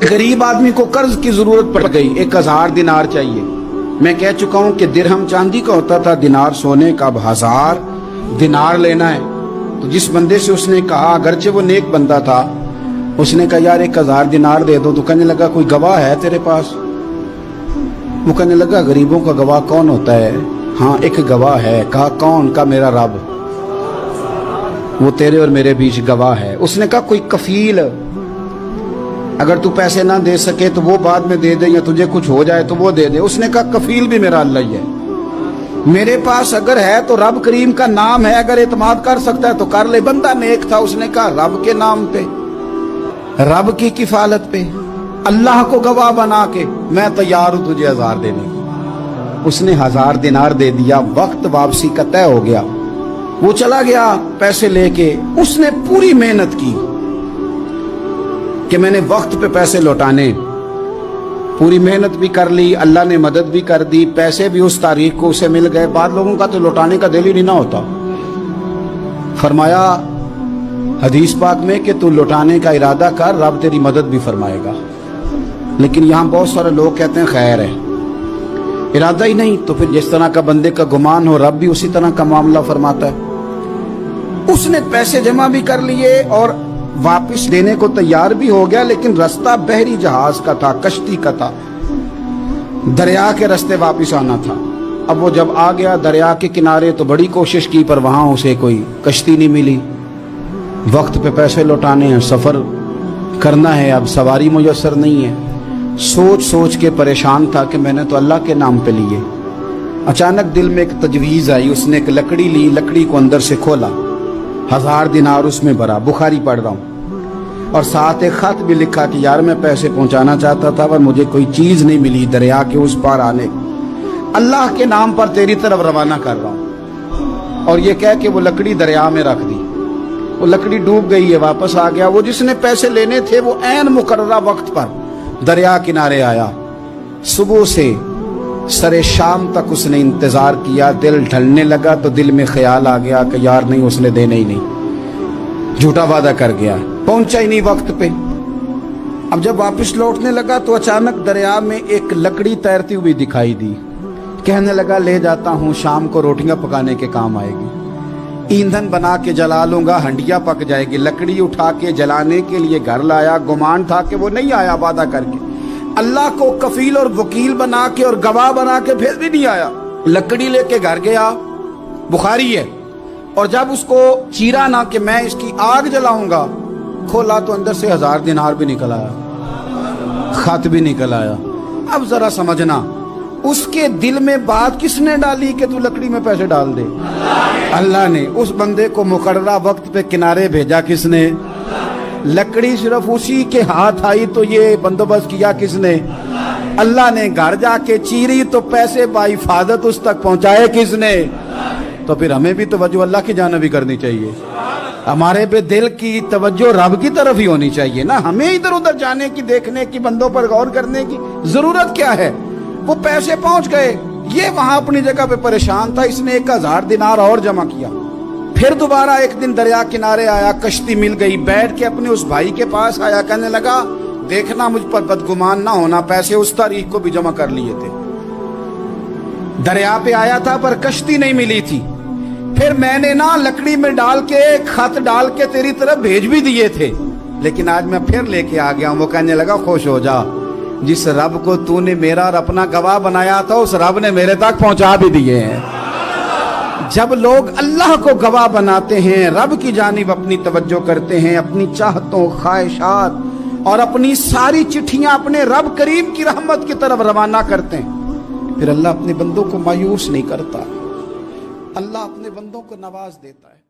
गरीब आदमी को कर्ज की जरूरत पड़ गई, 1000 दिनार चाहिए। मैं कह चुका हूं कि दिरहम चांदी का होता था, दिनार सोने का। अब 1000 दिनार लेना है। तो जिस बंदे से उसने कहा, अगरचे वो नेक बंदा था, उसने कहा यार 1000 दिनार दे दो। तो कहने लगा कोई गवाह है तेरे पास? वो कहने लगा गरीबों का गवाह कौन होता है? हाँ एक गवाह है। कहा कौन? का मेरा रब, वो तेरे और मेरे बीच गवाह है। उसने कहा कोई कफील, अगर तू पैसे ना दे सके तो वो बाद में दे दे, या तुझे कुछ हो जाए तो वो दे दे। उसने कहा कफील भी मेरा अल्लाह ही है। मेरे पास अगर है तो रब करीम का नाम है, अगर एतमाद कर सकता है तो कर ले। बंदा नेक था, उसने कहा रब के नाम पे, रब की किफालत पे, अल्लाह को गवाह बना के मैं तैयार हूं तुझे 1000 देने को। उसने 1000 दिनार दे दिया। वक्त वापसी का तय हो गया। वो चला गया पैसे लेके। उसने पूरी मेहनत की कि मैंने वक्त पे पैसे लौटाने, पूरी मेहनत भी कर ली, अल्लाह ने मदद भी कर दी, पैसे भी उस तारीख को उसे मिल गए। बाद लोगों का तो लौटाने का दिल ही नहीं ना होता। फरमाया हदीस पाक में कि तू लौटाने का इरादा कर, रब तेरी मदद भी फरमाएगा। लेकिन यहाँ बहुत सारे लोग कहते हैं खैर है, इरादा ही नहीं। तो फिर जिस तरह का बंदे का गुमान हो, रब भी उसी तरह का मामला फरमाता है। उसने पैसे जमा भी कर लिए और वापस देने को तैयार भी हो गया, लेकिन रास्ता बहरी जहाज का था, कश्ती का था, दरिया के रास्ते वापस आना था। अब वो जब आ गया दरिया के किनारे तो बड़ी कोशिश की, पर वहां उसे कोई कश्ती नहीं मिली। वक्त पे पैसे लौटाने हैं, सफर करना है, अब सवारी मुयस्सर नहीं है। सोच सोच के परेशान था कि मैंने तो अल्लाह के नाम पे लिए। अचानक दिल में एक तजवीज आई। उसने एक लकड़ी ली, लकड़ी को अंदर से खोला, 1000 दिनार उसमें भरा। बुखारी पढ़ रहा हूँ, और साथ एक खत भी लिखा कि यार मैं पैसे पहुंचाना चाहता था पर मुझे कोई चीज नहीं मिली दरिया के उस पार आने, अल्लाह के नाम पर तेरी तरफ रवाना कर रहा हूँ। और ये कह के वो लकड़ी दरिया में रख दी। वो लकड़ी डूब गई है, वापस आ गया। वो जिसने पैसे लेने थे वो ऐन मुकर्ररा वक्त पर दरिया किनारे आया। सुबह से सरे शाम तक उसने इंतजार किया। दिल ढलने लगा तो दिल में ख्याल आ गया कि यार नहीं, उसने देने ही नहीं, झूठा वादा कर गया, पहुंचा ही नहीं वक्त पे। अब जब वापस लौटने लगा तो अचानक दरिया में एक लकड़ी तैरती हुई दिखाई दी। कहने लगा ले जाता हूं, शाम को रोटियां पकाने के काम आएगी, ईंधन बना के जला लूंगा, हंडिया पक जाएगी। लकड़ी उठा के जलाने के लिए घर लाया। गुमान था कि वो नहीं आया वादा करके, अल्लाह को कफील और वकील बना के और गवाह बना के फिर भी नहीं आया। लकड़ी लेके घर गया, बुखारी है, और जब उसको चीरा ना कि मैं इसकी आग जलाऊंगा, खोला तो अंदर से 1000 दिनार भी निकल आया, खत भी निकल आया। अब जरा समझना, उसके दिल में बात किसने डाली कि तू लकड़ी में पैसे डाल दे? अल्लाह ने। उस बंदे को मुकर्ररा वक्त पे किनारे भेजा किसने? लकड़ी सिर्फ उसी के हाथ आई तो ये बंदोबस्त किया किसने? अल्लाह ने। घर जाके चीरी तो पैसे बाहिफाजत उस तक पहुंचाए किसने? तो फिर हमें भी तवज्जो अल्लाह की जानिब भी करनी चाहिए। हमारे पे दिल की तवज्जो रब की तरफ ही होनी चाहिए ना। हमें इधर उधर जाने की, देखने की, बंदों पर गौर करने की जरूरत क्या है? वो पैसे पहुंच गए, ये वहां अपनी जगह पे परेशान था। इसने 1000 दिनार और जमा किया। फिर दोबारा एक दिन दरिया किनारे आया, कश्ती मिल गई, बैठ के अपने उस भाई के पास आया। कहने लगा देखना मुझ पर बदगुमान ना होना, पैसे उस तारीख को भी जमा कर लिए थे। दरिया पे आया था पर कश्ती नहीं मिली थी। फिर मैंने ना लकड़ी में डाल के, खत डाल के तेरी तरफ भेज भी दिए थे, लेकिन आज मैं फिर लेके आ गया हूं। वो कहने लगा खुश हो जा, जिस रब को तूने मेरा और अपना गवाह बनाया था उस रब ने मेरे तक पहुंचा भी दिए हैं। जब लोग अल्लाह को गवाह बनाते हैं, रब की जानिब अपनी तवज्जो करते हैं, अपनी चाहतों, ख्वाहिशात और अपनी सारी चिट्ठियां अपने रब करीम की रहमत की तरफ रवाना करते हैं, फिर अल्लाह अपने बंदों को मायूस नहीं करता। अल्लाह अपने बंदों को नवाज देता है।